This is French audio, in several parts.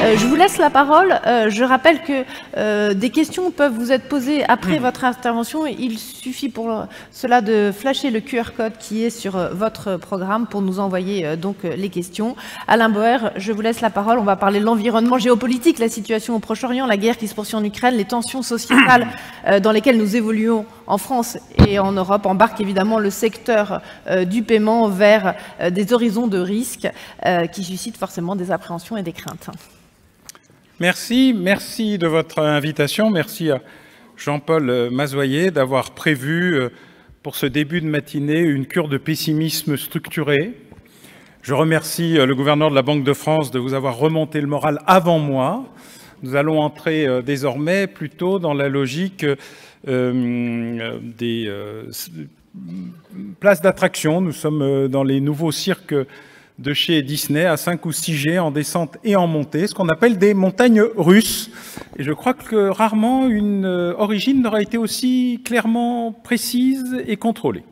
Je vous laisse la parole. Je rappelle que des questions peuvent vous être posées après votre intervention. Il suffit pour cela de flasher le QR code qui est sur votre programme pour nous envoyer donc les questions. Alain Boer, je vous laisse la parole. On va parler de l'environnement géopolitique, la situation au Proche-Orient, la guerre qui se poursuit en Ukraine, les tensions sociétales dans lesquelles nous évoluons en France et en Europe embarquent évidemment le secteur du paiement vers des horizons de risque qui suscitent forcément des appréhensions et des craintes. Merci de votre invitation. Merci à Jean-Paul Mazoyer d'avoir prévu pour ce début de matinée une cure de pessimisme structuré. Je remercie le gouverneur de la Banque de France de vous avoir remonté le moral avant moi. Nous allons entrer désormais plutôt dans la logique des places d'attraction. Nous sommes dans les nouveaux cirques de chez Disney à 5 ou 6G en descente et en montée, ce qu'on appelle des montagnes russes. Et je crois que rarement une origine n'aura été aussi clairement précise et contrôlée.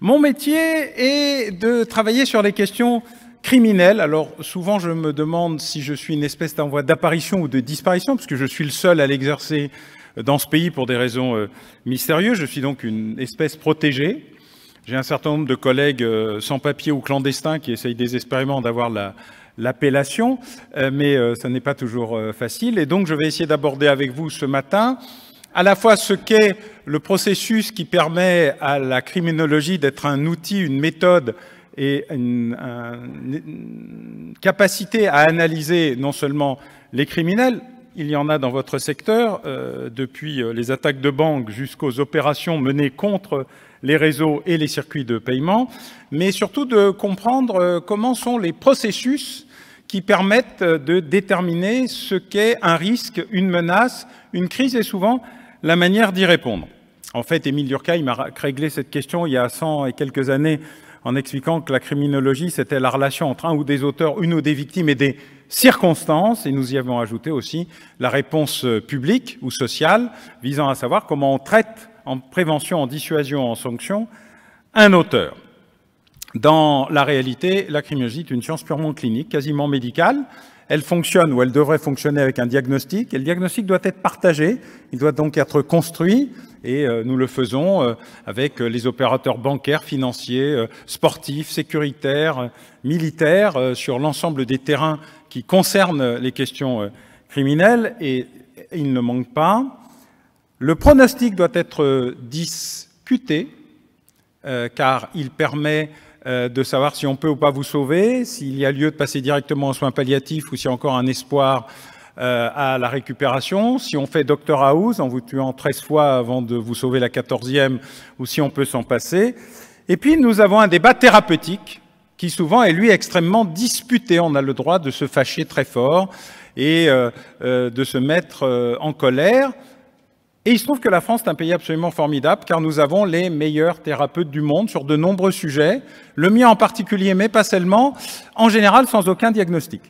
Mon métier est de travailler sur les questions criminelles. Alors souvent je me demande si je suis une espèce d'envoi d'apparition ou de disparition, parce que je suis le seul à l'exercer dans ce pays pour des raisons mystérieuses. Je suis donc une espèce protégée. J'ai un certain nombre de collègues sans papier ou clandestins qui essayent désespérément d'avoir l'appellation, mais ça n'est pas toujours facile. Et donc, je vais essayer d'aborder avec vous ce matin à la fois ce qu'est le processus qui permet à la criminologie d'être un outil, une méthode et une capacité à analyser non seulement les criminels, il y en a dans votre secteur, depuis les attaques de banques jusqu'aux opérations menées contre les réseaux et les circuits de paiement, mais surtout de comprendre comment sont les processus qui permettent de déterminer ce qu'est un risque, une menace, une crise et souvent la manière d'y répondre. En fait, Émile Durkheim m'a réglé cette question il y a 100 et quelques années en expliquant que la criminologie, c'était la relation entre un ou des auteurs, une ou des victimes et des circonstances, et nous y avons ajouté aussi la réponse publique ou sociale visant à savoir comment on traite en prévention, en dissuasion, en sanction, un auteur. Dans la réalité, la criminologie est une science purement clinique, quasiment médicale. Elle fonctionne ou elle devrait fonctionner avec un diagnostic, et le diagnostic doit être partagé, il doit donc être construit, et nous le faisons avec les opérateurs bancaires, financiers, sportifs, sécuritaires, militaires, sur l'ensemble des terrains qui concernent les questions criminelles, et il ne manque pas. Le pronostic doit être discuté, car il permet de savoir si on peut ou pas vous sauver, s'il y a lieu de passer directement en soins palliatifs ou s'il y a encore un espoir à la récupération, si on fait Dr House en vous tuant 13 fois avant de vous sauver la 14e ou si on peut s'en passer. Et puis nous avons un débat thérapeutique qui souvent est lui extrêmement disputé. On a le droit de se fâcher très fort et de se mettre en colère. Et il se trouve que la France est un pays absolument formidable car nous avons les meilleurs thérapeutes du monde sur de nombreux sujets, le mien en particulier, mais pas seulement, en général sans aucun diagnostic.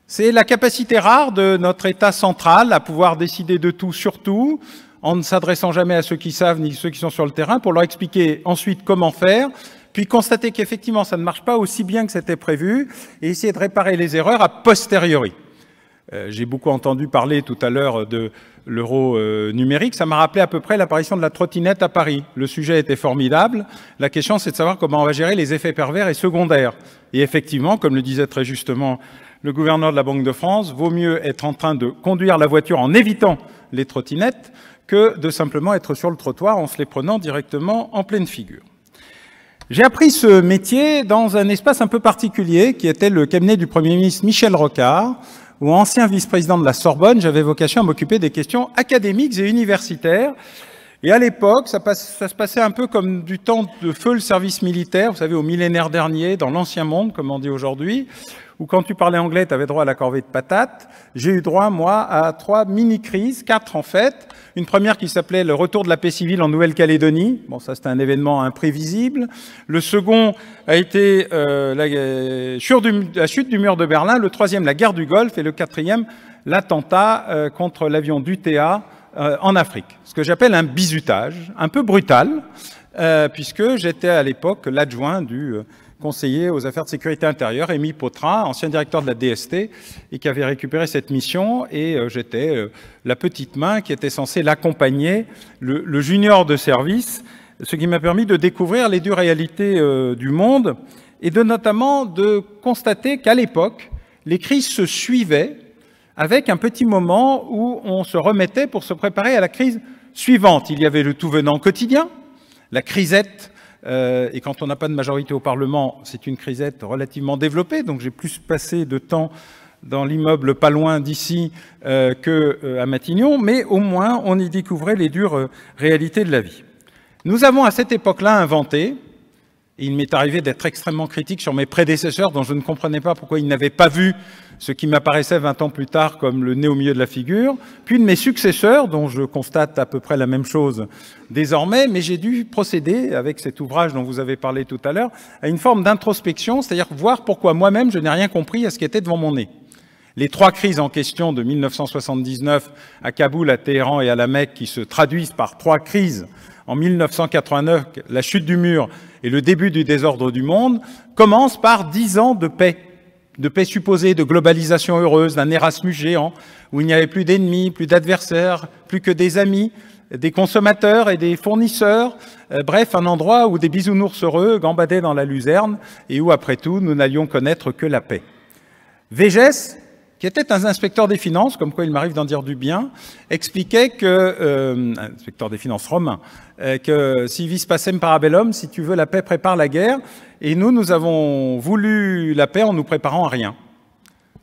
C'est la capacité rare de notre État central à pouvoir décider de tout sur tout, en ne s'adressant jamais à ceux qui savent ni ceux qui sont sur le terrain, pour leur expliquer ensuite comment faire, puis constater qu'effectivement ça ne marche pas aussi bien que c'était prévu, et essayer de réparer les erreurs a posteriori. J'ai beaucoup entendu parler tout à l'heure de l'euro numérique. Ça m'a rappelé à peu près l'apparition de la trottinette à Paris. Le sujet était formidable. La question, c'est de savoir comment on va gérer les effets pervers et secondaires. Et effectivement, comme le disait très justement le gouverneur de la Banque de France, vaut mieux être en train de conduire la voiture en évitant les trottinettes que de simplement être sur le trottoir en se les prenant directement en pleine figure. J'ai appris ce métier dans un espace un peu particulier qui était le cabinet du Premier ministre Michel Rocard, où, ancien vice-président de la Sorbonne, j'avais vocation à m'occuper des questions académiques et universitaires. Et à l'époque, ça se passait un peu comme du temps de feu le service militaire, vous savez, au millénaire dernier, dans l'ancien monde, comme on dit aujourd'hui, où quand tu parlais anglais, tu avais droit à la corvée de patates. J'ai eu droit, moi, à 3 mini-crises, 4 en fait. Une première qui s'appelait le retour de la paix civile en Nouvelle-Calédonie. Bon, ça, c'était un événement imprévisible. Le second a été la chute du mur de Berlin. Le troisième, la guerre du Golfe. Et le quatrième, l'attentat contre l'avion d'UTA en Afrique. Ce que j'appelle un bizutage, un peu brutal, puisque j'étais à l'époque l'adjoint du conseiller aux affaires de sécurité intérieure, Émy Pautrin, ancien directeur de la DST, et qui avait récupéré cette mission, et j'étais la petite main qui était censée l'accompagner, le junior de service, ce qui m'a permis de découvrir les dures réalités du monde, et notamment de constater qu'à l'époque, les crises se suivaient avec un petit moment où on se remettait pour se préparer à la crise suivante. Il y avait le tout venant quotidien, la crisette, et quand on n'a pas de majorité au Parlement, c'est une crisette relativement développée, donc j'ai plus passé de temps dans l'immeuble pas loin d'ici qu'à Matignon, mais au moins on y découvrait les dures réalités de la vie. Nous avons à cette époque-là inventé, et il m'est arrivé d'être extrêmement critique sur mes prédécesseurs dont je ne comprenais pas pourquoi ils n'avaient pas vu ce qui m'apparaissait 20 ans plus tard comme le nez au milieu de la figure, puis de mes successeurs dont je constate à peu près la même chose désormais, mais j'ai dû procéder, avec cet ouvrage dont vous avez parlé tout à l'heure, à une forme d'introspection, c'est-à-dire voir pourquoi moi-même je n'ai rien compris à ce qui était devant mon nez. Les trois crises en question de 1979 à Kaboul, à Téhéran et à la Mecque, qui se traduisent par trois crises en 1989, la chute du mur et le début du désordre du monde, commencent par 10 ans de paix supposée, de globalisation heureuse, d'un Erasmus géant, où il n'y avait plus d'ennemis, plus d'adversaires, plus que des amis, des consommateurs et des fournisseurs, bref, un endroit où des bisounours heureux gambadaient dans la luzerne et où, après tout, nous n'allions connaître que la paix. Végès, qui était un inspecteur des finances, comme quoi il m'arrive d'en dire du bien, expliquait que, inspecteur des finances romain, que si vis pacem parabellum, si tu veux la paix, prépare la guerre. Et nous avons voulu la paix en nous préparant à rien.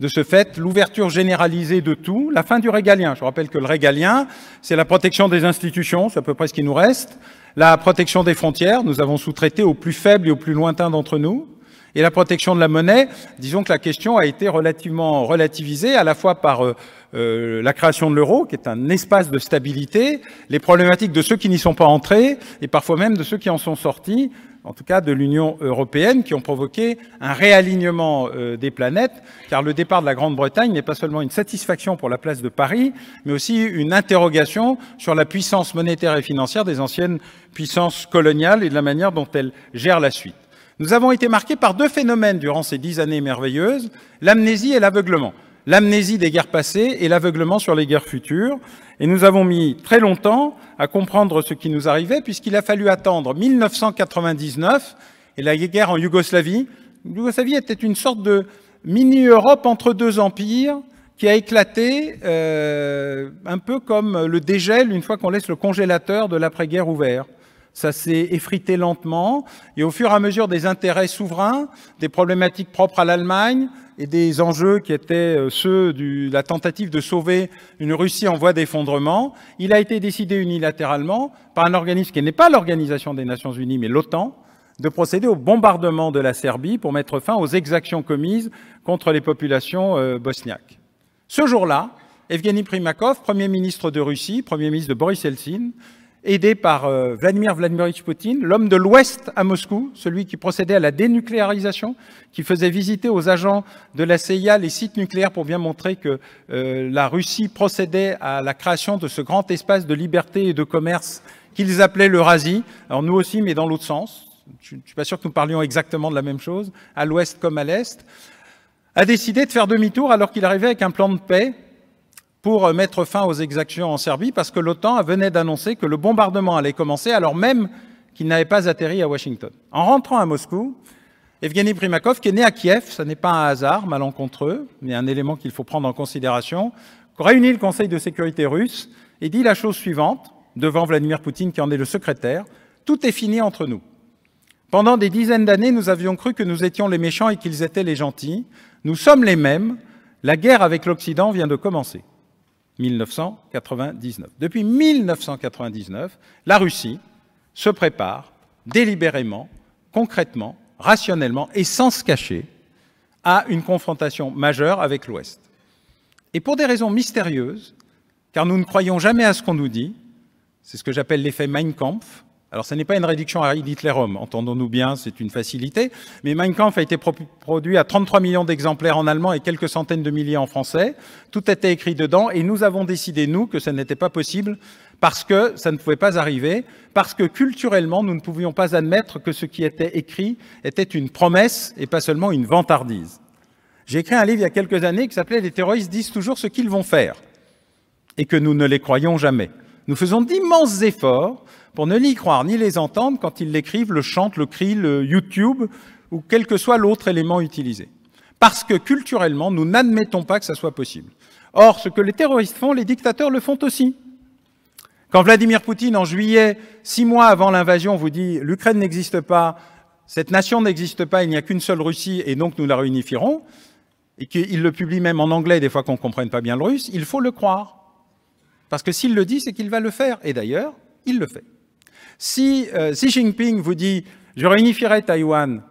De ce fait, l'ouverture généralisée de tout, la fin du régalien. Je rappelle que le régalien, c'est la protection des institutions, c'est à peu près ce qui nous reste, la protection des frontières, nous avons sous-traité aux plus faibles et aux plus lointains d'entre nous, et la protection de la monnaie, disons que la question a été relativement relativisée, à la fois par la création de l'euro, qui est un espace de stabilité, les problématiques de ceux qui n'y sont pas entrés, et parfois même de ceux qui en sont sortis, en tout cas de l'Union européenne, qui ont provoqué un réalignement des planètes, car le départ de la Grande-Bretagne n'est pas seulement une satisfaction pour la place de Paris, mais aussi une interrogation sur la puissance monétaire et financière des anciennes puissances coloniales et de la manière dont elles gèrent la suite. Nous avons été marqués par deux phénomènes durant ces 10 années merveilleuses, l'amnésie et l'aveuglement. L'amnésie des guerres passées et l'aveuglement sur les guerres futures. Et nous avons mis très longtemps à comprendre ce qui nous arrivait, puisqu'il a fallu attendre 1999 et la guerre en Yougoslavie. Yougoslavie était une sorte de mini-Europe entre deux empires qui a éclaté un peu comme le dégel une fois qu'on laisse le congélateur de l'après-guerre ouvert. Ça s'est effrité lentement, et au fur et à mesure des intérêts souverains, des problématiques propres à l'Allemagne, et des enjeux qui étaient ceux de la tentative de sauver une Russie en voie d'effondrement, il a été décidé unilatéralement, par un organisme qui n'est pas l'Organisation des Nations Unies, mais l'OTAN, de procéder au bombardement de la Serbie pour mettre fin aux exactions commises contre les populations bosniaques. Ce jour-là, Evgeny Primakov, Premier ministre de Russie, Premier ministre de Boris Eltsine, aidé par Vladimir Vladimirovitch Poutine, l'homme de l'Ouest à Moscou, celui qui procédait à la dénucléarisation, qui faisait visiter aux agents de la CIA les sites nucléaires pour bien montrer que la Russie procédait à la création de ce grand espace de liberté et de commerce qu'ils appelaient l'Eurasie. Alors nous aussi, mais dans l'autre sens. Je ne suis pas sûr que nous parlions exactement de la même chose, à l'Ouest comme à l'Est, a décidé de faire demi-tour alors qu'il arrivait avec un plan de paix pour mettre fin aux exactions en Serbie, parce que l'OTAN venait d'annoncer que le bombardement allait commencer alors même qu'il n'avait pas atterri à Washington. En rentrant à Moscou, Evgeny Primakov, qui est né à Kiev, ce n'est pas un hasard malencontreux, mais un élément qu'il faut prendre en considération, réunit le Conseil de sécurité russe et dit la chose suivante, devant Vladimir Poutine qui en est le secrétaire: tout est fini entre nous. Pendant des dizaines d'années, nous avions cru que nous étions les méchants et qu'ils étaient les gentils. Nous sommes les mêmes. La guerre avec l'Occident vient de commencer. 1999. Depuis 1999, la Russie se prépare délibérément, concrètement, rationnellement et sans se cacher à une confrontation majeure avec l'Ouest. Et pour des raisons mystérieuses, car nous ne croyons jamais à ce qu'on nous dit, c'est ce que j'appelle l'effet Mein Kampf. Alors, ce n'est pas une réduction à Hitler-Homme, entendons-nous bien, c'est une facilité, mais Mein Kampf a été produit à 33 millions d'exemplaires en allemand et quelques centaines de milliers en français. Tout était écrit dedans, et nous avons décidé, nous, que ce n'était pas possible, Parce que ça ne pouvait pas arriver, parce que culturellement, nous ne pouvions pas admettre que ce qui était écrit était une promesse et pas seulement une vantardise. J'ai écrit un livre il y a quelques années qui s'appelait « Les terroristes disent toujours ce qu'ils vont faire » et que nous ne les croyons jamais. Nous faisons d'immenses efforts pour ne les croire ni les entendre quand ils l'écrivent, le chantent, le crient, le YouTube ou quel que soit l'autre élément utilisé. Parce que culturellement, nous n'admettons pas que ça soit possible. Or, ce que les terroristes font, les dictateurs le font aussi. Quand Vladimir Poutine, en juillet, 6 mois avant l'invasion, vous dit « l'Ukraine n'existe pas, cette nation n'existe pas, il n'y a qu'une seule Russie et donc nous la réunifierons », et qu'il le publie même en anglais des fois qu'on ne comprenne pas bien le russe, il faut le croire. Parce que s'il le dit, c'est qu'il va le faire. Et d'ailleurs, il le fait. Si Xi Jinping vous dit « je réunifierai Taïwan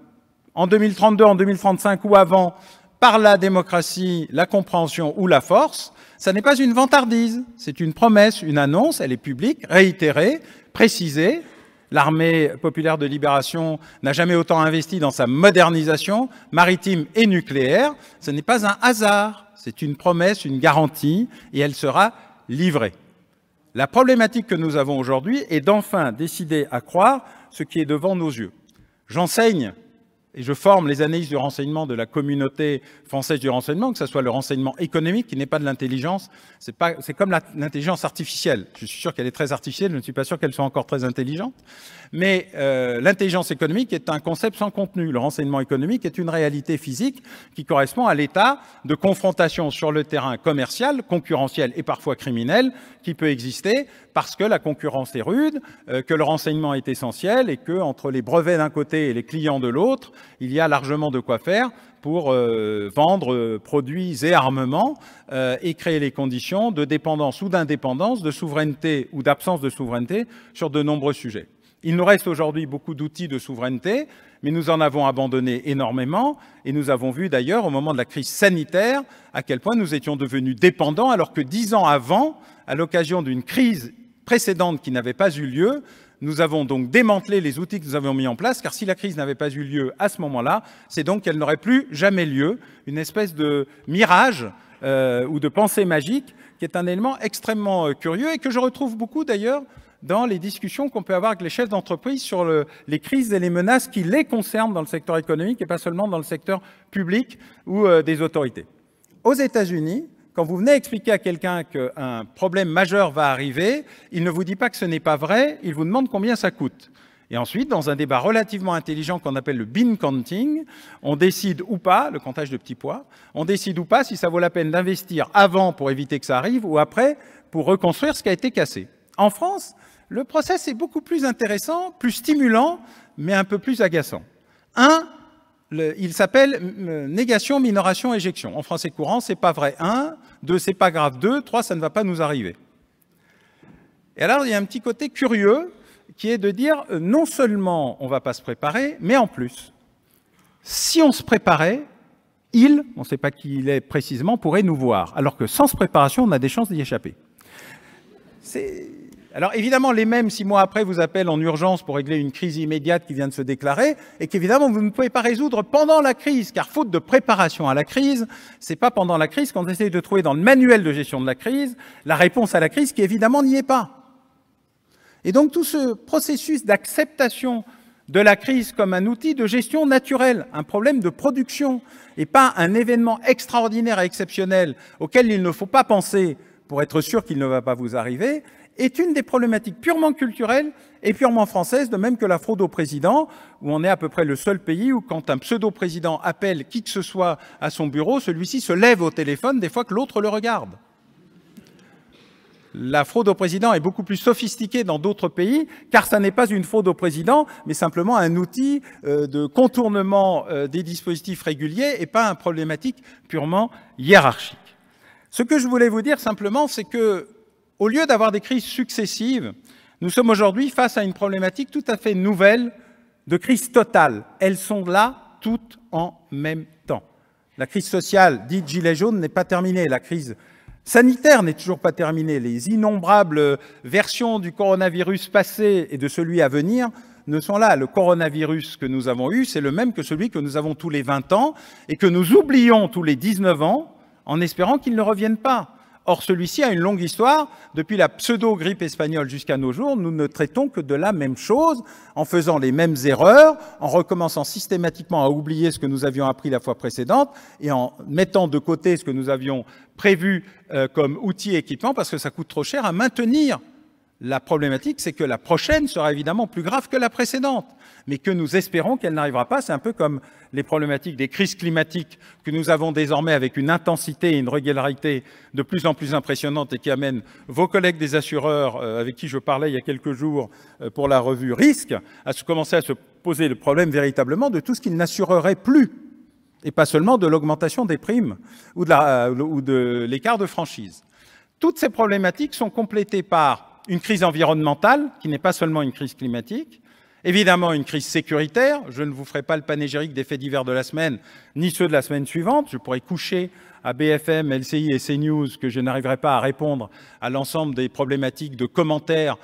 en 2032, en 2035 ou avant, par la démocratie, la compréhension ou la force », ça n'est pas une vantardise, c'est une promesse, une annonce, elle est publique, réitérée, précisée. L'armée populaire de libération n'a jamais autant investi dans sa modernisation maritime et nucléaire. Ce n'est pas un hasard, c'est une promesse, une garantie, et elle sera livrée. La problématique que nous avons aujourd'hui est d'enfin décider à croire ce qui est devant nos yeux. J'enseigne et je forme les analystes du renseignement de la communauté française du renseignement, que ce soit le renseignement économique, qui n'est pas de l'intelligence, c'est comme l'intelligence artificielle. Je suis sûr qu'elle est très artificielle, je ne suis pas sûr qu'elle soit encore très intelligente. Mais l'intelligence économique est un concept sans contenu. Le renseignement économique est une réalité physique qui correspond à l'état de confrontation sur le terrain commercial, concurrentiel et parfois criminel qui peut exister parce que la concurrence est rude, que le renseignement est essentiel et que entre les brevets d'un côté et les clients de l'autre, il y a largement de quoi faire pour vendre produits et armements et créer les conditions de dépendance ou d'indépendance, de souveraineté ou d'absence de souveraineté sur de nombreux sujets. Il nous reste aujourd'hui beaucoup d'outils de souveraineté, mais nous en avons abandonné énormément et nous avons vu d'ailleurs au moment de la crise sanitaire à quel point nous étions devenus dépendants alors que 10 ans avant, à l'occasion d'une crise précédente qui n'avait pas eu lieu, nous avons donc démantelé les outils que nous avions mis en place, car si la crise n'avait pas eu lieu à ce moment-là, c'est donc qu'elle n'aurait plus jamais lieu, une espèce de mirage ou de pensée magique qui est un élément extrêmement curieux et que je retrouve beaucoup d'ailleurs dans les discussions qu'on peut avoir avec les chefs d'entreprise sur les crises et les menaces qui les concernent dans le secteur économique et pas seulement dans le secteur public ou des autorités. Aux États-Unis, quand vous venez expliquer à quelqu'un qu'un problème majeur va arriver, il ne vous dit pas que ce n'est pas vrai, il vous demande combien ça coûte. Et ensuite, dans un débat relativement intelligent qu'on appelle le bean counting, on décide ou pas, le comptage de petits pois, on décide ou pas si ça vaut la peine d'investir avant pour éviter que ça arrive ou après pour reconstruire ce qui a été cassé. En France, le process est beaucoup plus intéressant, plus stimulant, mais un peu plus agaçant. Il s'appelle négation, minoration, éjection. En français courant, c'est pas vrai 1, 2, c'est pas grave 2, 3, ça ne va pas nous arriver. Et alors, il y a un petit côté curieux qui est de dire non seulement on ne va pas se préparer, mais en plus, si on se préparait, on ne sait pas qui il est précisément, pourrait nous voir. Alors que sans préparation, on a des chances d'y échapper. Alors évidemment, les mêmes, 6 mois après, vous appellent en urgence pour régler une crise immédiate qui vient de se déclarer et qu'évidemment, vous ne pouvez pas résoudre pendant la crise, car faute de préparation à la crise, c'est pas pendant la crise qu'on essaye de trouver dans le manuel de gestion de la crise la réponse à la crise qui évidemment n'y est pas. Et donc tout ce processus d'acceptation de la crise comme un outil de gestion naturelle, un problème de production et pas un événement extraordinaire et exceptionnel auquel il ne faut pas penser pour être sûr qu'il ne va pas vous arriver, est une des problématiques purement culturelles et purement françaises, de même que la fraude au président, où on est à peu près le seul pays où quand un pseudo-président appelle qui que ce soit à son bureau, celui-ci se lève au téléphone des fois que l'autre le regarde. La fraude au président est beaucoup plus sophistiquée dans d'autres pays, car ça n'est pas une fraude au président, mais simplement un outil de contournement des dispositifs réguliers et pas une problématique purement hiérarchique. Ce que je voulais vous dire simplement, c'est que au lieu d'avoir des crises successives, nous sommes aujourd'hui face à une problématique tout à fait nouvelle de crise totale. Elles sont là toutes en même temps. La crise sociale, dite gilet jaune, n'est pas terminée. La crise sanitaire n'est toujours pas terminée. Les innombrables versions du coronavirus passé et de celui à venir ne sont là. Le coronavirus que nous avons eu, c'est le même que celui que nous avons tous les 20 ans et que nous oublions tous les 19 ans en espérant qu'il ne revienne pas. Or, celui-ci a une longue histoire. Depuis la pseudo-grippe espagnole jusqu'à nos jours, nous ne traitons que de la même chose, en faisant les mêmes erreurs, en recommençant systématiquement à oublier ce que nous avions appris la fois précédente et en mettant de côté ce que nous avions prévu comme outil et équipement parce que ça coûte trop cher à maintenir. La problématique, c'est que la prochaine sera évidemment plus grave que la précédente, mais que nous espérons qu'elle n'arrivera pas. C'est un peu comme les problématiques des crises climatiques que nous avons désormais avec une intensité et une régularité de plus en plus impressionnantes et qui amènent vos collègues des assureurs, avec qui je parlais il y a quelques jours pour la revue Risque, à commencer à se poser le problème véritablement de tout ce qu'ils n'assureraient plus, et pas seulement de l'augmentation des primes ou de l'écart de franchise. Toutes ces problématiques sont complétées par une crise environnementale, qui n'est pas seulement une crise climatique, évidemment une crise sécuritaire. Je ne vous ferai pas le panégyrique des faits divers de la semaine, ni ceux de la semaine suivante. Je pourrais coucher à BFM, LCI et CNews que je n'arriverai pas à répondre à l'ensemble des problématiques de commentaires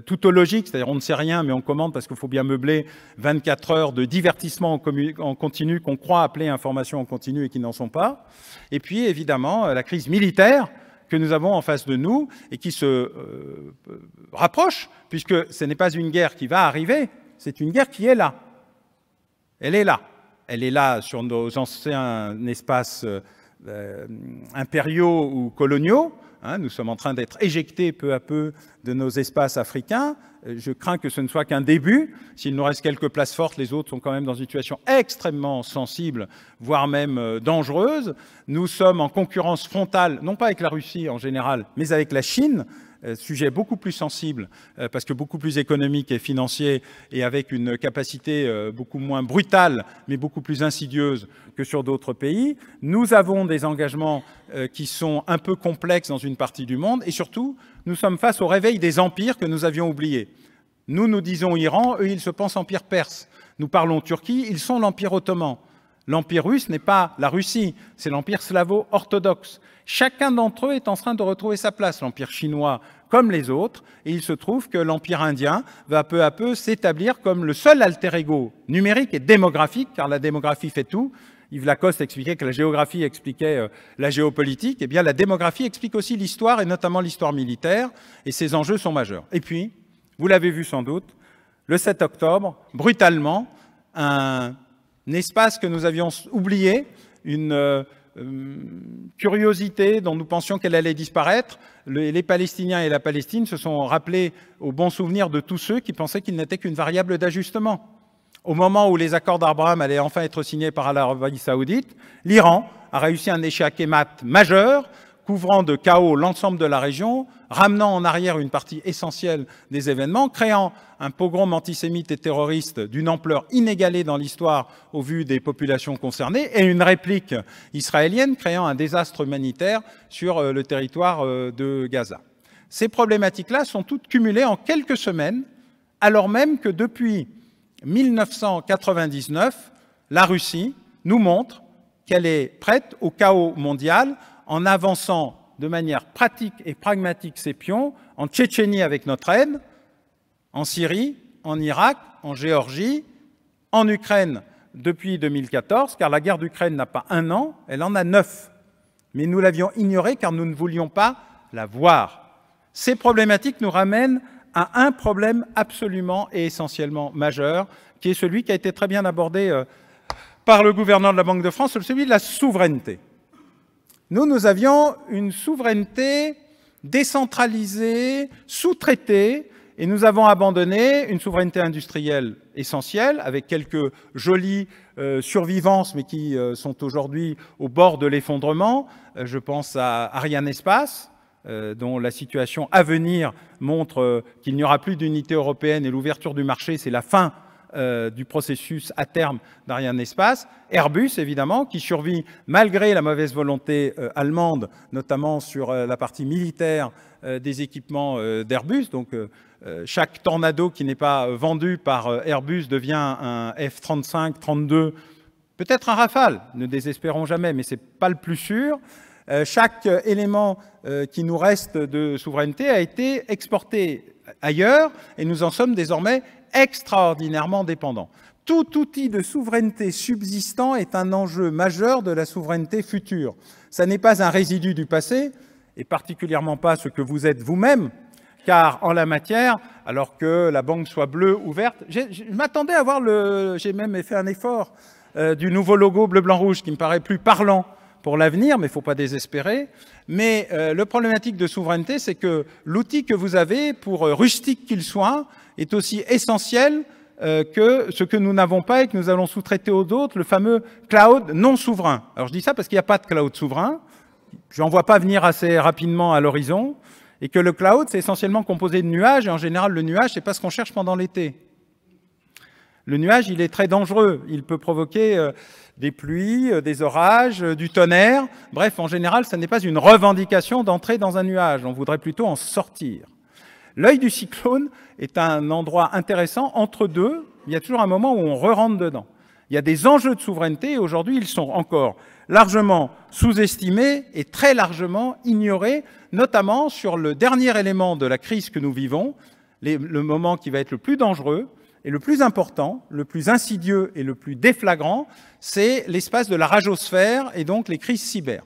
tautologiques, c'est-à-dire on ne sait rien, mais on commente parce qu'il faut bien meubler 24 heures de divertissement en continu qu'on croit appeler information en continu et qui n'en sont pas. Et puis, évidemment, la crise militaire, que nous avons en face de nous et qui se rapproche, puisque ce n'est pas une guerre qui va arriver, c'est une guerre qui est là. Elle est là. Elle est là sur nos anciens espaces impériaux ou coloniaux. Nous sommes en train d'être éjectés peu à peu de nos espaces africains. Je crains que ce ne soit qu'un début. S'il nous reste quelques places fortes, les autres sont quand même dans une situation extrêmement sensible, voire même dangereuse. Nous sommes en concurrence frontale, non pas avec la Russie en général, mais avec la Chine, sujet beaucoup plus sensible, parce que beaucoup plus économique et financier, et avec une capacité beaucoup moins brutale, mais beaucoup plus insidieuse que sur d'autres pays. Nous avons des engagements qui sont un peu complexes dans une partie du monde, et surtout, nous sommes face au réveil des empires que nous avions oubliés. Nous, nous disons Iran, eux, ils se pensent empire perse. Nous parlons Turquie, ils sont l'empire ottoman. L'empire russe n'est pas la Russie, c'est l'empire slavo-orthodoxe. Chacun d'entre eux est en train de retrouver sa place, l'empire chinois comme les autres, et il se trouve que l'empire indien va peu à peu s'établir comme le seul alter ego numérique et démographique, car la démographie fait tout. Yves Lacoste expliquait que la géographie expliquait la géopolitique. Eh bien, la démographie explique aussi l'histoire, et notamment l'histoire militaire, et ces enjeux sont majeurs. Et puis, vous l'avez vu sans doute, le 7 octobre, brutalement, un espace que nous avions oublié, une curiosité dont nous pensions qu'elle allait disparaître. Les Palestiniens et la Palestine se sont rappelés au bon souvenir de tous ceux qui pensaient qu'ils n'étaient qu'une variable d'ajustement. Au moment où les accords d'Abraham allaient enfin être signés par l'Arabie saoudite, l'Iran a réussi un échec mat majeur, couvrant de chaos l'ensemble de la région, ramenant en arrière une partie essentielle des événements, créant un pogrom antisémite et terroriste d'une ampleur inégalée dans l'histoire au vu des populations concernées, et une réplique israélienne créant un désastre humanitaire sur le territoire de Gaza. Ces problématiques-là sont toutes cumulées en quelques semaines, alors même que depuis 1999, la Russie nous montre qu'elle est prête au chaos mondial en avançant de manière pratique et pragmatique ses pions, en Tchétchénie avec notre aide, en Syrie, en Irak, en Géorgie, en Ukraine depuis 2014, car la guerre d'Ukraine n'a pas 1 an, elle en a 9. Mais nous l'avions ignorée car nous ne voulions pas la voir. Ces problématiques nous ramènent à un problème absolument et essentiellement majeur, qui est celui qui a été très bien abordé par le gouverneur de la Banque de France, celui de la souveraineté. Nous avions une souveraineté décentralisée, sous-traitée, et nous avons abandonné une souveraineté industrielle essentielle, avec quelques jolies survivances, mais qui sont aujourd'hui au bord de l'effondrement. Je pense à Arianespace, dont la situation à venir montre qu'il n'y aura plus d'unité européenne et l'ouverture du marché, c'est la fin du processus à terme d'Arianespace. Airbus, évidemment, qui survit malgré la mauvaise volonté allemande, notamment sur la partie militaire des équipements d'Airbus. Donc, chaque Tornado qui n'est pas vendu par Airbus devient un F-35, 32, peut-être un Rafale, ne désespérons jamais, mais ce n'est pas le plus sûr. Chaque élément qui nous reste de souveraineté a été exporté ailleurs et nous en sommes désormais extraordinairement dépendants. Tout outil de souveraineté subsistant est un enjeu majeur de la souveraineté future. Ça n'est pas un résidu du passé, et particulièrement pas ce que vous êtes vous-même, car en la matière, alors que la banque soit bleue ou verte, je m'attendais à voir j'ai même fait un effort du nouveau logo bleu-blanc-rouge qui me paraît plus parlant pour l'avenir, mais il ne faut pas désespérer. Mais le problématique de souveraineté, c'est que l'outil que vous avez, pour rustique qu'il soit, est aussi essentiel que ce que nous n'avons pas et que nous allons sous-traiter aux autres, le fameux cloud non souverain. Alors je dis ça parce qu'il n'y a pas de cloud souverain, je n'en vois pas venir assez rapidement à l'horizon, et que le cloud, c'est essentiellement composé de nuages, et en général, le nuage, c'est pas ce qu'on cherche pendant l'été. Le nuage, il est très dangereux. Il peut provoquer des pluies, des orages, du tonnerre. Bref, en général, ce n'est pas une revendication d'entrer dans un nuage. On voudrait plutôt en sortir. L'œil du cyclone est un endroit intéressant entre deux. Il y a toujours un moment où on re-rentre dedans. Il y a des enjeux de souveraineté et aujourd'hui, ils sont encore largement sous-estimés et très largement ignorés, notamment sur le dernier élément de la crise que nous vivons, le moment qui va être le plus dangereux et le plus important, le plus insidieux et le plus déflagrant, c'est l'espace de la radiosphère et donc les crises cyber.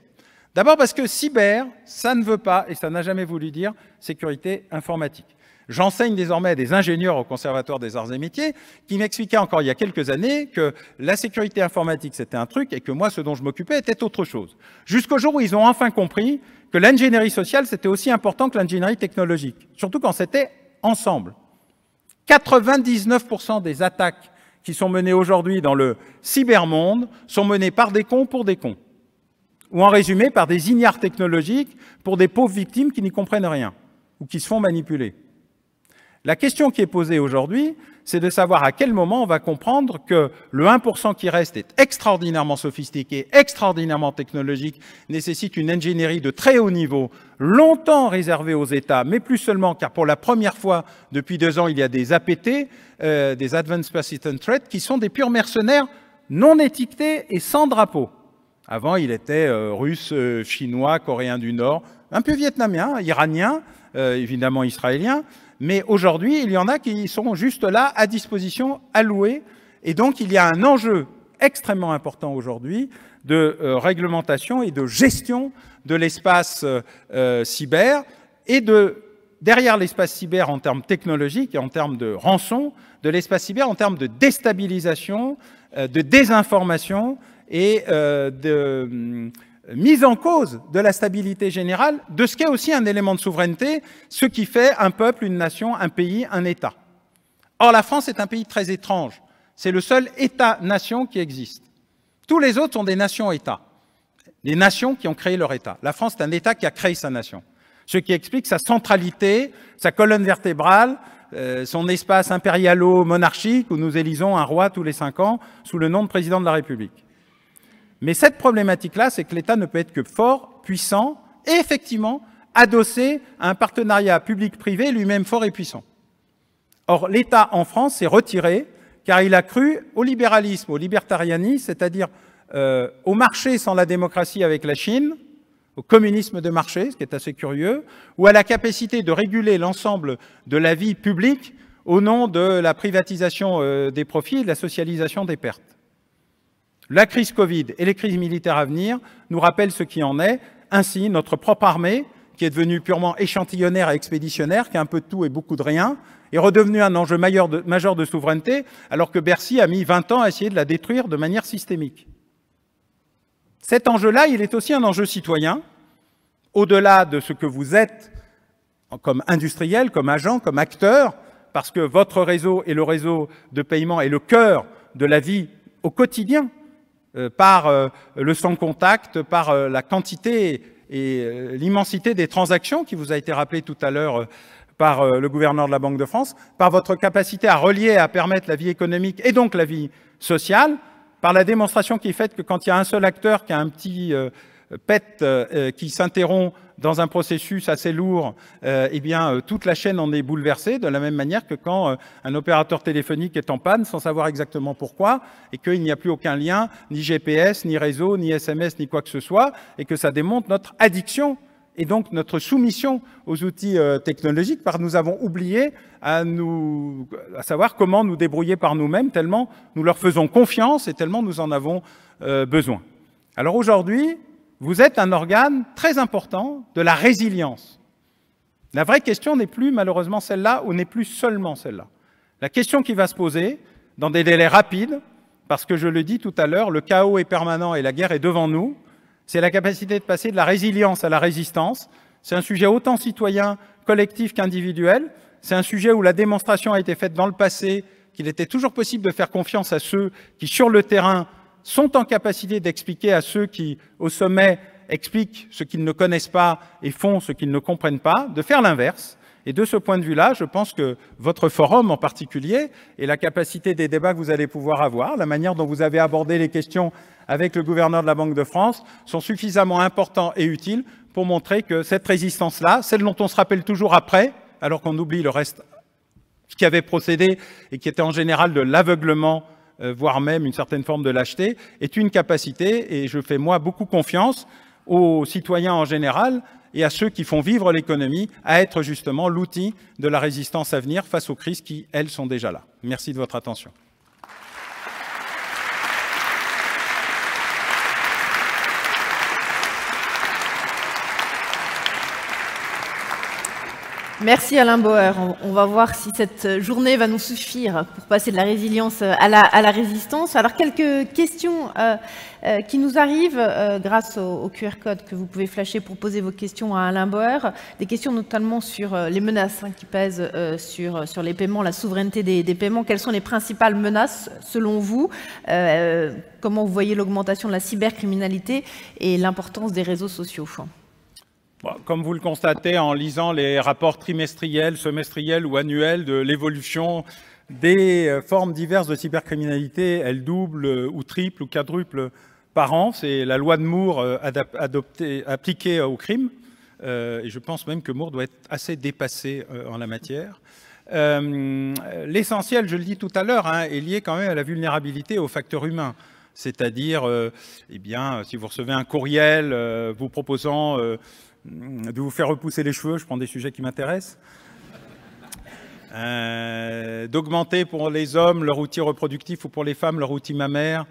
D'abord parce que cyber, ça ne veut pas, et ça n'a jamais voulu dire, sécurité informatique. J'enseigne désormais à des ingénieurs au Conservatoire des Arts et Métiers qui m'expliquaient encore il y a quelques années que la sécurité informatique, c'était un truc et que moi, ce dont je m'occupais était autre chose. Jusqu'au jour où ils ont enfin compris que l'ingénierie sociale, c'était aussi important que l'ingénierie technologique, surtout quand c'était ensemble. 99% des attaques qui sont menées aujourd'hui dans le cybermonde sont menées par des cons pour des cons. Ou en résumé, par des ignares technologiques pour des pauvres victimes qui n'y comprennent rien ou qui se font manipuler. La question qui est posée aujourd'hui, c'est de savoir à quel moment on va comprendre que le 1% qui reste est extraordinairement sophistiqué, extraordinairement technologique, nécessite une ingénierie de très haut niveau, longtemps réservée aux États, mais plus seulement, car pour la première fois depuis 2 ans, il y a des APT, des Advanced Persistent Threat, qui sont des purs mercenaires non étiquetés et sans drapeau. Avant, il était russe, chinois, coréen du Nord, un peu vietnamien, iranien, évidemment israélien, mais aujourd'hui, il y en a qui sont juste là, à disposition, alloués, et donc il y a un enjeu extrêmement important aujourd'hui de réglementation et de gestion de l'espace cyber, et derrière l'espace cyber en termes technologiques et en termes de rançon, de l'espace cyber en termes de déstabilisation, de désinformation, et de mise en cause de la stabilité générale, de ce qu'est aussi un élément de souveraineté, ce qui fait un peuple, une nation, un pays, un État. Or, la France est un pays très étrange. C'est le seul État-nation qui existe. Tous les autres sont des nations-États. Des nations qui ont créé leur État. La France est un État qui a créé sa nation. Ce qui explique sa centralité, sa colonne vertébrale, son espace impérialo-monarchique où nous élisons un roi tous les 5 ans sous le nom de président de la République. Mais cette problématique-là, c'est que l'État ne peut être que fort, puissant et effectivement adossé à un partenariat public-privé lui-même fort et puissant. Or, l'État en France s'est retiré car il a cru au libéralisme, au libertarianisme, c'est-à-dire au marché sans la démocratie avec la Chine, au communisme de marché, ce qui est assez curieux, ou à la capacité de réguler l'ensemble de la vie publique au nom de la privatisation des profits et de la socialisation des pertes. La crise Covid et les crises militaires à venir nous rappellent ce qui en est. Ainsi, notre propre armée, qui est devenue purement échantillonnaire et expéditionnaire, qui a un peu de tout et beaucoup de rien, est redevenue un enjeu majeur de souveraineté, alors que Bercy a mis 20 ans à essayer de la détruire de manière systémique. Cet enjeu-là, il est aussi un enjeu citoyen, au-delà de ce que vous êtes comme industriel, comme agent, comme acteur, parce que votre réseau et le réseau de paiement est le cœur de la vie au quotidien, par le sans-contact, par la quantité et l'immensité des transactions qui vous a été rappelé tout à l'heure par le gouverneur de la Banque de France, par votre capacité à relier et à permettre la vie économique et donc la vie sociale, par la démonstration qui est faite que quand il y a un seul acteur qui a un petit pet qui s'interrompt dans un processus assez lourd, eh bien, toute la chaîne en est bouleversée, de la même manière que quand un opérateur téléphonique est en panne, sans savoir exactement pourquoi, et qu'il n'y a plus aucun lien, ni GPS, ni réseau, ni SMS, ni quoi que ce soit, et que ça démontre notre addiction et donc notre soumission aux outils technologiques, parce que nous avons oublié à savoir comment nous débrouiller par nous-mêmes, tellement nous leur faisons confiance et tellement nous en avons besoin. Alors aujourd'hui, vous êtes un organe très important de la résilience. La vraie question n'est plus malheureusement celle-là, ou n'est plus seulement celle-là. La question qui va se poser, dans des délais rapides, parce que je le dis tout à l'heure, le chaos est permanent et la guerre est devant nous, c'est la capacité de passer de la résilience à la résistance. C'est un sujet autant citoyen, collectif qu'individuel. C'est un sujet où la démonstration a été faite dans le passé, qu'il était toujours possible de faire confiance à ceux qui, sur le terrain, sont en capacité d'expliquer à ceux qui, au sommet, expliquent ce qu'ils ne connaissent pas et font ce qu'ils ne comprennent pas, de faire l'inverse. Et de ce point de vue-là, je pense que votre forum en particulier et la capacité des débats que vous allez pouvoir avoir, la manière dont vous avez abordé les questions avec le gouverneur de la Banque de France, sont suffisamment importants et utiles pour montrer que cette résistance-là, celle dont on se rappelle toujours après, alors qu'on oublie le reste qui avait procédé et qui était en général de l'aveuglement, voire même une certaine forme de lâcheté, est une capacité, et je fais moi beaucoup confiance aux citoyens en général et à ceux qui font vivre l'économie, à être justement l'outil de la résistance à venir face aux crises qui, elles, sont déjà là. Merci de votre attention. Merci Alain Bauer. On va voir si cette journée va nous suffire pour passer de la résilience à la résistance. Alors, quelques questions qui nous arrivent grâce au QR code que vous pouvez flasher pour poser vos questions à Alain Bauer. Des questions notamment sur les menaces qui pèsent sur les paiements, la souveraineté des paiements. Quelles sont les principales menaces selon vous? Comment vous voyez l'augmentation de la cybercriminalité et l'importance des réseaux sociaux? Comme vous le constatez en lisant les rapports trimestriels, semestriels ou annuels de l'évolution des formes diverses de cybercriminalité, elles doublent ou triplent ou quadruplent par an. C'est la loi de Moore appliquée au crime. Et je pense même que Moore doit être assez dépassé en la matière. L'essentiel, je le dis tout à l'heure, est lié quand même à la vulnérabilité aux facteurs humains. C'est-à-dire, eh bien, si vous recevez un courriel vous proposant de vous faire repousser les cheveux, je prends des sujets qui m'intéressent, d'augmenter pour les hommes leur outil reproductif ou pour les femmes leur outil mammaire,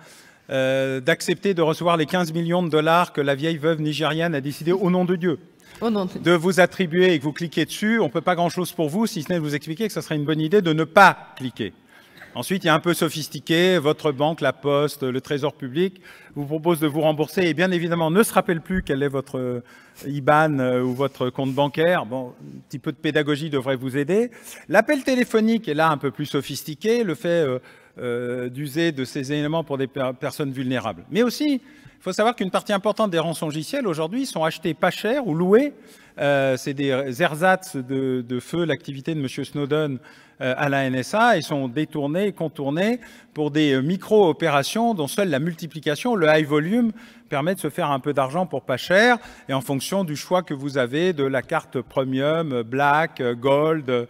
d'accepter de recevoir les 15 millions de dollars que la vieille veuve nigériane a décidé au nom de Dieu de vous attribuer et que vous cliquez dessus. On ne peut pas grand-chose pour vous, si ce n'est de vous expliquer que ce serait une bonne idée de ne pas cliquer. Ensuite, il y a un peu sophistiqué, votre banque, la Poste, le Trésor public vous propose de vous rembourser et bien évidemment ne se rappelle plus quel est votre IBAN ou votre compte bancaire. Bon, un petit peu de pédagogie devrait vous aider. L'appel téléphonique est là un peu plus sophistiqué, le fait d'user de ces éléments pour des personnes vulnérables. Mais aussi, il faut savoir qu'une partie importante des rançongiciels aujourd'hui sont achetés pas cher ou loués. C'est des ersatz de feu l'activité de M. Snowden à la NSA et sont détournés et contournés pour des micro-opérations dont seule la multiplication, le high volume, permet de se faire un peu d'argent pour pas cher et en fonction du choix que vous avez de la carte premium, black, gold,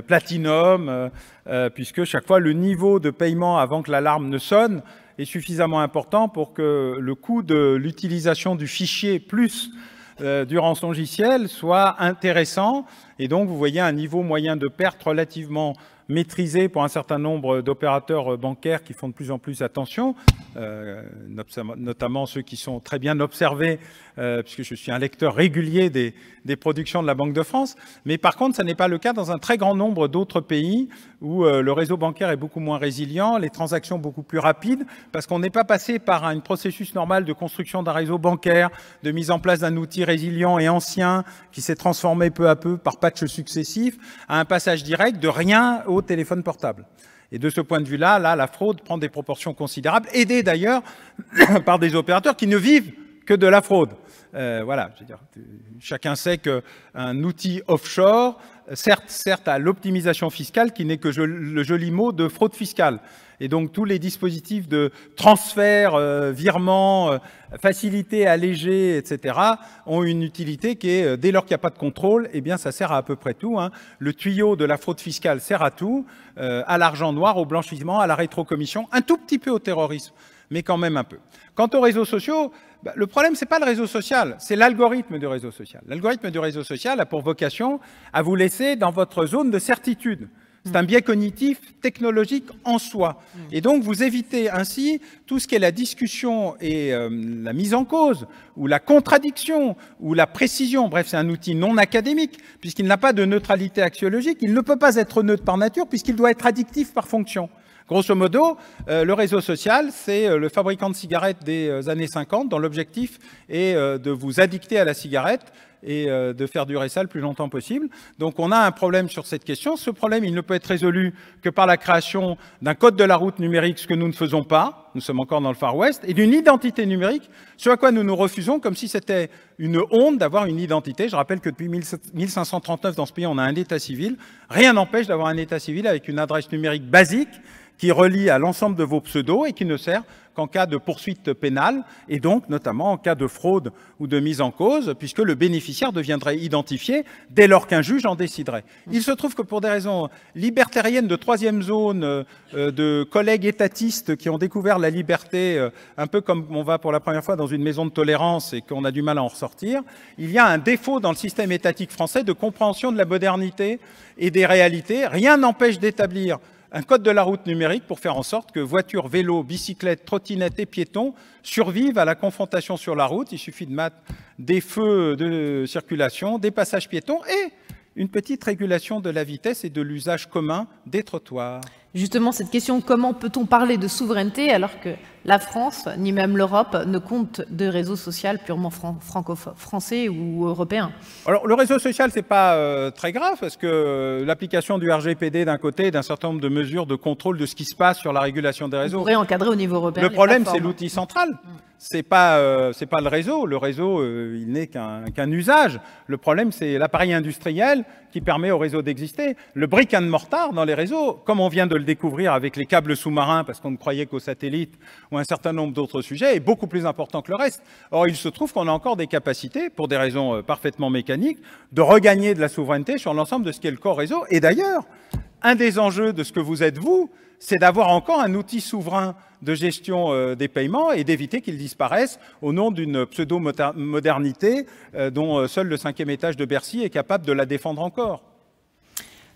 platinum, puisque chaque fois le niveau de paiement avant que l'alarme ne sonne est suffisamment important pour que le coût de l'utilisation du fichier plus du rançongiciel soit intéressant. Et donc, vous voyez un niveau moyen de perte relativement maîtrisé pour un certain nombre d'opérateurs bancaires qui font de plus en plus attention, notamment ceux qui sont très bien observés, puisque je suis un lecteur régulier des productions de la Banque de France. Mais par contre, ça n'est pas le cas dans un très grand nombre d'autres pays où le réseau bancaire est beaucoup moins résilient, les transactions beaucoup plus rapides, parce qu'on n'est pas passé par un processus normal de construction d'un réseau bancaire, de mise en place d'un outil résilient et ancien qui s'est transformé peu à peu par patchs successifs, à un passage direct de rien au téléphone portable. Et de ce point de vue-là, la fraude prend des proportions considérables, aidée d'ailleurs par des opérateurs qui ne vivent que de la fraude. Voilà, je veux dire, chacun sait qu'un outil offshore certes à l'optimisation fiscale qui n'est que le joli mot de fraude fiscale. Et donc tous les dispositifs de transfert, virement, facilité, allégé, etc. ont une utilité qui est, dès lors qu'il n'y a pas de contrôle, eh bien ça sert à peu près tout. Le tuyau de la fraude fiscale sert à tout, à l'argent noir, au blanchiment, à la rétrocommission, un tout petit peu au terrorisme, mais quand même un peu. Quant aux réseaux sociaux, le problème, ce n'est pas le réseau social, c'est l'algorithme du réseau social. L'algorithme du réseau social a pour vocation à vous laisser dans votre zone de certitude. C'est un biais cognitif technologique en soi. Et donc, vous évitez ainsi tout ce qui est la discussion et la mise en cause, ou la contradiction, ou la précision. Bref, c'est un outil non académique, puisqu'il n'a pas de neutralité axiologique. Il ne peut pas être neutre par nature, puisqu'il doit être addictif par fonction. Grosso modo, le réseau social, c'est le fabricant de cigarettes des années 50, dont l'objectif est de vous addicter à la cigarette et de faire durer ça le plus longtemps possible. Donc on a un problème sur cette question. Ce problème, il ne peut être résolu que par la création d'un code de la route numérique, ce que nous ne faisons pas, nous sommes encore dans le Far West, et d'une identité numérique, ce à quoi nous nous refusons comme si c'était une honte d'avoir une identité. Je rappelle que depuis 1539, dans ce pays, on a un état civil. Rien n'empêche d'avoir un état civil avec une adresse numérique basique qui relie à l'ensemble de vos pseudos et qui ne sert qu'en cas de poursuite pénale, et donc notamment en cas de fraude ou de mise en cause, puisque le bénéficiaire deviendrait identifié dès lors qu'un juge en déciderait. Il se trouve que pour des raisons libertariennes de troisième zone, de collègues étatistes qui ont découvert la liberté, un peu comme on va pour la première fois dans une maison de tolérance et qu'on a du mal à en ressortir, il y a un défaut dans le système étatique français de compréhension de la modernité et des réalités. Rien n'empêche d'établir un code de la route numérique pour faire en sorte que voitures, vélos, bicyclettes, trottinettes et piétons survivent à la confrontation sur la route. Il suffit de mettre des feux de circulation, des passages piétons et une petite régulation de la vitesse et de l'usage commun des trottoirs. Justement, cette question, comment peut-on parler de souveraineté alors que la France, ni même l'Europe, ne compte de réseau social purement français ou européen? Alors, le réseau social, c'est pas très grave, parce que l'application du RGPD d'un côté, d'un certain nombre de mesures de contrôle de ce qui se passe sur la régulation des réseaux. On pourrait encadrer au niveau européen. Le problème, c'est l'outil central. C'est pas le réseau. Le réseau, il n'est qu'un usage. Le problème, c'est l'appareil industriel qui permet au réseau d'exister. Le brick and mortar dans les réseaux, comme on vient de le découvrir avec les câbles sous-marins, parce qu'on ne croyait qu'aux satellites ou un certain nombre d'autres sujets, est beaucoup plus important que le reste. Or, il se trouve qu'on a encore des capacités, pour des raisons parfaitement mécaniques, de regagner de la souveraineté sur l'ensemble de ce qu'est le corps réseau. Et d'ailleurs, un des enjeux de ce que vous êtes, vous, c'est d'avoir encore un outil souverain de gestion des paiements et d'éviter qu'ils disparaissent au nom d'une pseudo-modernité dont seul le 5e étage de Bercy est capable de la défendre encore.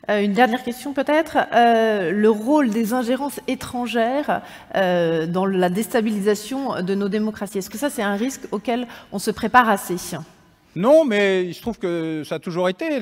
Une dernière question peut-être. Le rôle des ingérences étrangères dans la déstabilisation de nos démocraties. Est-ce que ça, c'est un risque auquel on se prépare assez? Non, mais il se trouve que ça a toujours été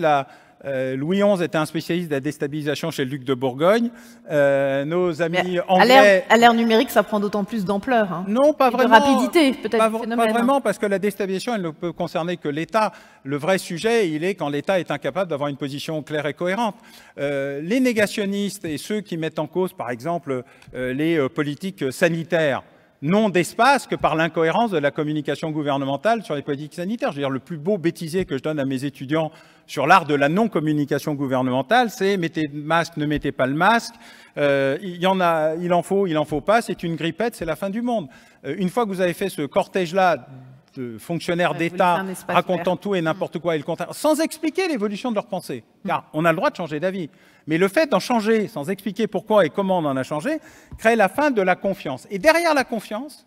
Louis XI était un spécialiste de la déstabilisation chez le duc de Bourgogne. Nos amis anglais... À l'ère numérique, ça prend d'autant plus d'ampleur. Hein. Non, pas vraiment. De rapidité, peut-être. Pas vraiment, parce que la déstabilisation, elle ne peut concerner que l'État. Le vrai sujet, il est quand l'État est incapable d'avoir une position claire et cohérente. Les négationnistes et ceux qui mettent en cause, par exemple, les politiques sanitaires, n'ont d'espace que par l'incohérence de la communication gouvernementale sur les politiques sanitaires. Je veux dire, le plus beau bêtisier que je donne à mes étudiants sur l'art de la non-communication gouvernementale, c'est mettez le masque, ne mettez pas le masque, il en faut pas, c'est une grippette, c'est la fin du monde. Une fois que vous avez fait ce cortège-là de fonctionnaires d'État racontant tout et n'importe quoi et le contraire, sans expliquer l'évolution de leur pensée, car on a le droit de changer d'avis. Mais le fait d'en changer sans expliquer pourquoi et comment on en a changé crée la fin de la confiance. Et derrière la confiance,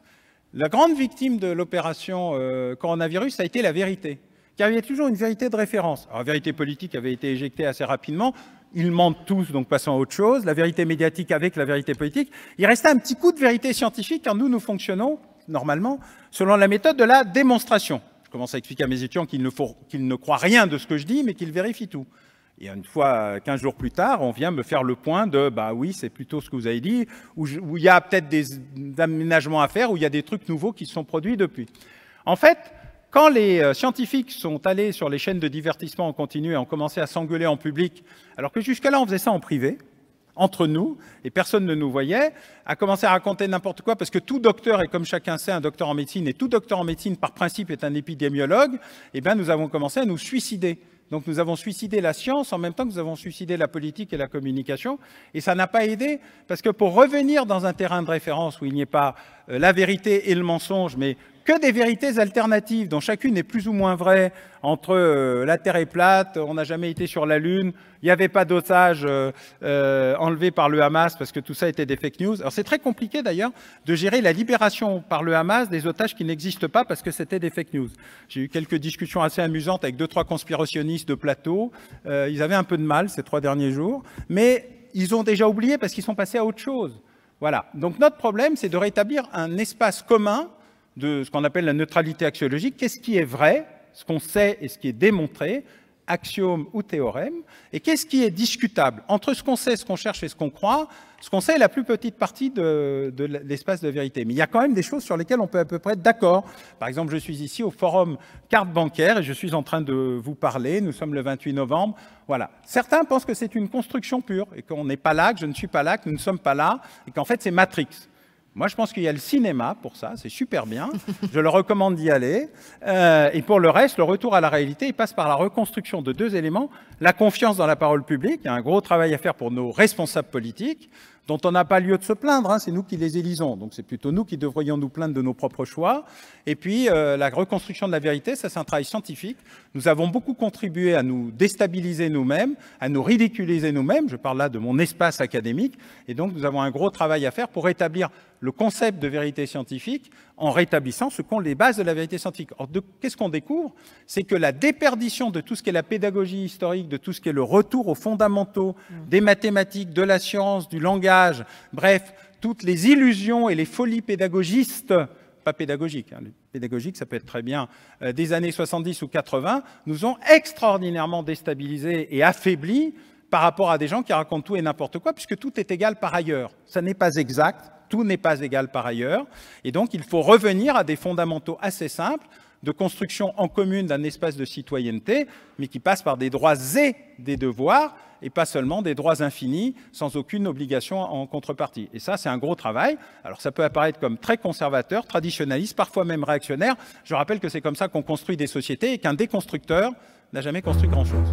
la grande victime de l'opération coronavirus, ça a été la vérité. Car il y a toujours une vérité de référence. Alors, la vérité politique avait été éjectée assez rapidement. Ils mentent tous, donc passons à autre chose. La vérité médiatique avec la vérité politique. Il restait un petit coup de vérité scientifique, car nous fonctionnons, normalement, selon la méthode de la démonstration. Je commence à expliquer à mes étudiants qu'ils ne croient rien de ce que je dis, mais qu'ils vérifient tout. Et une fois, 15 jours plus tard, on vient me faire le point de « bah oui, c'est plutôt ce que vous avez dit », où il y a peut-être des aménagements à faire, où il y a des trucs nouveaux qui se sont produits depuis. En fait, quand les scientifiques sont allés sur les chaînes de divertissement en continu et ont commencé à s'engueuler en public, alors que jusqu'à là, on faisait ça en privé, entre nous, et personne ne nous voyait, à commencer à raconter n'importe quoi, parce que tout docteur est, comme chacun sait, un docteur en médecine, et tout docteur en médecine, par principe, est un épidémiologue, eh bien, nous avons commencé à nous suicider. Donc nous avons suicidé la science en même temps que nous avons suicidé la politique et la communication. Et ça n'a pas aidé, parce que pour revenir dans un terrain de référence où il n'y ait pas la vérité et le mensonge, mais que des vérités alternatives dont chacune est plus ou moins vraie, entre la Terre est plate, on n'a jamais été sur la Lune, il n'y avait pas d'otages enlevés par le Hamas parce que tout ça était des fake news. Alors c'est très compliqué d'ailleurs de gérer la libération par le Hamas des otages qui n'existent pas parce que c'était des fake news. J'ai eu quelques discussions assez amusantes avec 2-3 conspirationnistes de plateau. Ils avaient un peu de mal ces 3 derniers jours, mais ils ont déjà oublié parce qu'ils sont passés à autre chose. Voilà. Donc notre problème, c'est de rétablir un espace commun de ce qu'on appelle la neutralité axiologique. Qu'est-ce qui est vrai, ce qu'on sait et ce qui est démontré, axiome ou théorème, et qu'est-ce qui est discutable entre ce qu'on sait, ce qu'on cherche et ce qu'on croit. Ce qu'on sait est la plus petite partie de l'espace de vérité. Mais il y a quand même des choses sur lesquelles on peut à peu près être d'accord. Par exemple, je suis ici au forum carte bancaire et je suis en train de vous parler. Nous sommes le 28 novembre. Voilà. Certains pensent que c'est une construction pure et qu'on n'est pas là, que je ne suis pas là, que nous ne sommes pas là et qu'en fait c'est Matrix. Moi, je pense qu'il y a le cinéma pour ça, c'est super bien. Je le recommande d'y aller. Et pour le reste, le retour à la réalité, il passe par la reconstruction de deux éléments. La confiance dans la parole publique. Il y a un gros travail à faire pour nos responsables politiques, dont on n'a pas lieu de se plaindre. Hein, c'est nous qui les élisons. Donc, c'est plutôt nous qui devrions nous plaindre de nos propres choix. Et puis, la reconstruction de la vérité, ça, c'est un travail scientifique. Nous avons beaucoup contribué à nous déstabiliser nous-mêmes, à nous ridiculiser nous-mêmes. Je parle là de mon espace académique. Et donc, nous avons un gros travail à faire pour rétablir le concept de vérité scientifique en rétablissant ce qu'ont les bases de la vérité scientifique. Or, qu'est-ce qu'on découvre? C'est que la déperdition de tout ce qu'est la pédagogie historique, de tout ce qui est le retour aux fondamentaux des mathématiques, de la science, du langage, bref, toutes les illusions et les folies pédagogistes, pas pédagogiques, hein, les pédagogiques, ça peut être très bien, des années 70 ou 80, nous ont extraordinairement déstabilisés et affaiblis par rapport à des gens qui racontent tout et n'importe quoi, puisque tout est égal par ailleurs. Ça n'est pas exact. Tout n'est pas égal par ailleurs. Et donc, il faut revenir à des fondamentaux assez simples de construction en commune d'un espace de citoyenneté, mais qui passe par des droits et des devoirs, et pas seulement des droits infinis, sans aucune obligation en contrepartie. Et ça, c'est un gros travail. Alors, ça peut apparaître comme très conservateur, traditionnaliste, parfois même réactionnaire. Je rappelle que c'est comme ça qu'on construit des sociétés et qu'un déconstructeur n'a jamais construit grand-chose.